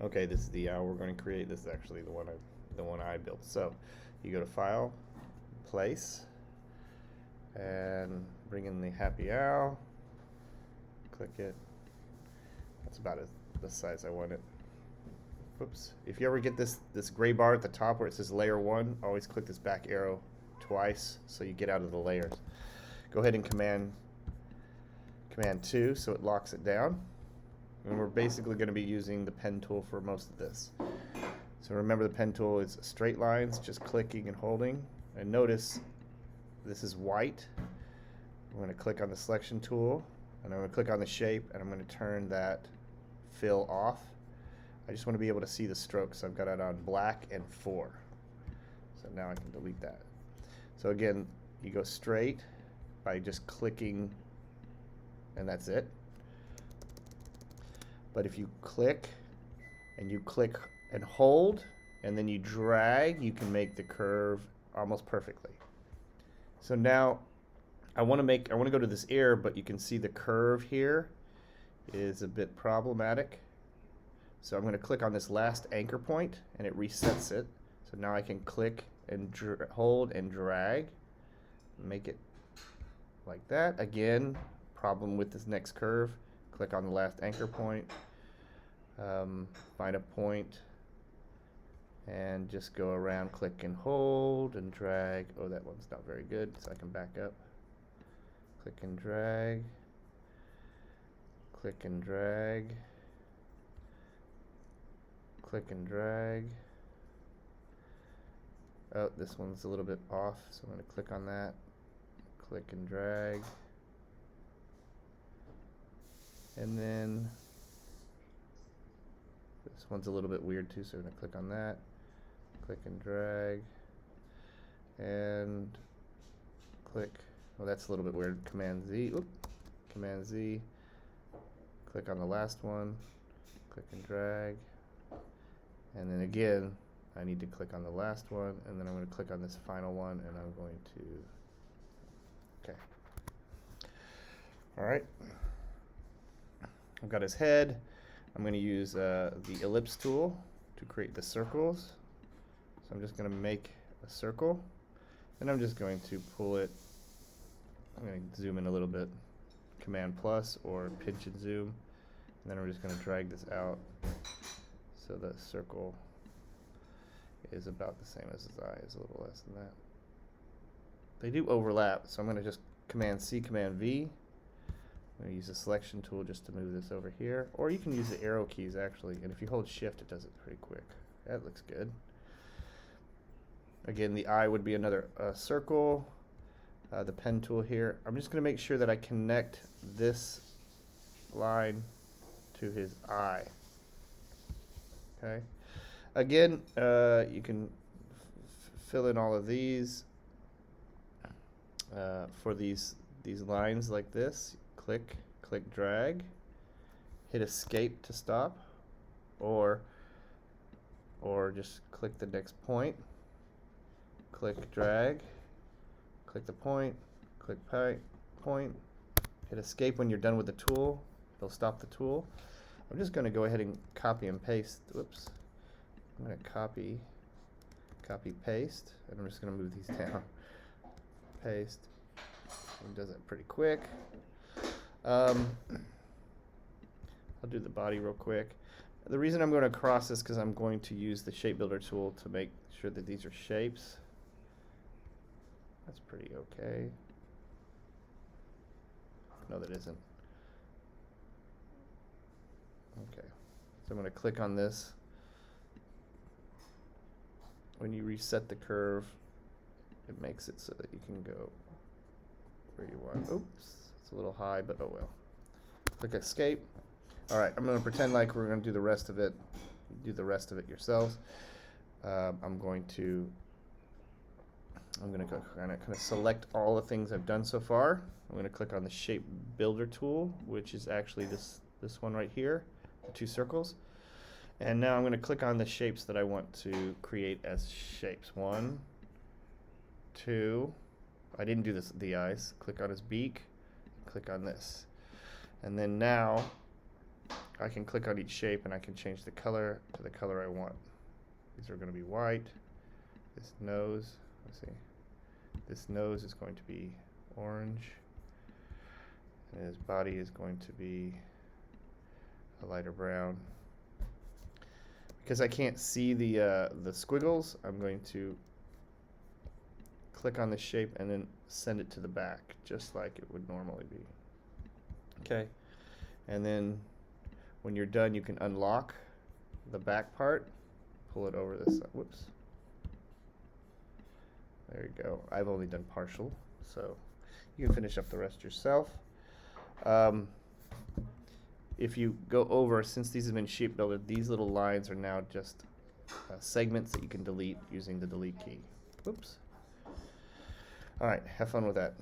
Okay, this is the owl we're going to create. This is actually the one I built. So you go to File, Place, and bring in the happy owl. Click it. That's about the size I want it. Whoops. If you ever get this gray bar at the top where it says Layer 1, always click this back arrow twice so you get out of the layers. Go ahead and Command 2 so it locks it down. And we're basically going to be using the pen tool for most of this. So remember, the pen tool is straight lines, just clicking and holding. And notice this is white. I'm going to click on the selection tool, and I'm going to click on the shape, and I'm going to turn that fill off. I just want to be able to see the strokes, so I've got it on black and 4. So now I can delete that. So again, you go straight by just clicking, and that's it. But if you click and hold, and then you drag, you can make the curve almost perfectly. So now I want to go to this ear, but you can see the curve here is a bit problematic. So I'm going to click on this last anchor point, and it resets it. So now I can click and hold and drag, make it like that. Again, problem with this next curve. Click on the last anchor point, find a point, and just go around, click and hold and drag. Oh, that one's not very good, so I can back up. Click and drag, click and drag, click and drag. Oh, this one's a little bit off, so I'm going to click on that, click and drag. And then this one's a little bit weird too, so I'm going to click on that, click and drag, and click. Well, that's a little bit weird. Command Z, Command Z, click on the last one, click and drag, and then again, I need to click on the last one, and then I'm going to click on this final one, and I'm going to, okay. All right. I've got his head. I'm going to use the ellipse tool to create the circles. So I'm just going to make a circle, and I'm just going to pull it. I'm going to zoom in a little bit, Command plus or pinch and zoom, and then I'm just going to drag this out so the circle is about the same as his eye, is a little less than that. They do overlap, so I'm going to just Command C, Command V. I'm going to use the selection tool just to move this over here, or you can use the arrow keys actually, and if you hold shift it does it pretty quick. That looks good. Again, the eye would be another circle. The pen tool here, I'm just going to make sure that I connect this line to his eye. Okay. Again, you can fill in all of these for these lines like this. Click, drag, hit escape to stop, or just click the next point, click, drag, click the point, click point, hit escape when you're done with the tool. It'll stop the tool. I'm just going to go ahead and copy and paste. Whoops. I'm going to copy, paste, and I'm just going to move these down. Paste. It does it pretty quick. I'll do the body real quick. The reason I'm going to cross this because I'm going to use the shape builder tool to make sure that these are shapes. That's pretty okay. No, that isn't. Okay, so I'm going to click on this. When you reset the curve, it makes it so that you can go where you want. Oops, it's a little high, but oh well. Click escape. All right, I'm going to pretend like we're going to do the rest of it. Do the rest of it yourselves. I'm going to go kind of select all the things I've done so far. I'm going to click on the shape builder tool, which is actually this one right here, the 2 circles. And now I'm going to click on the shapes that I want to create as shapes. 1, 2. I didn't do the eyes. Click on his beak. Click on this. And then now I can click on each shape and I can change the color to the color I want. These are going to be white. This nose, let's see, this nose is going to be orange, and his body is going to be a lighter brown. Because I can't see the squiggles, I'm going to click on the shape and then send it to the back, just like it would normally be. Okay, and then when you're done, you can unlock the back part, pull it over this side. Whoops. There you go. I've only done partial, so you can finish up the rest yourself. If you go over, since these have been shape builded, these little lines are now just segments that you can delete using the delete key. Whoops. All right, have fun with that.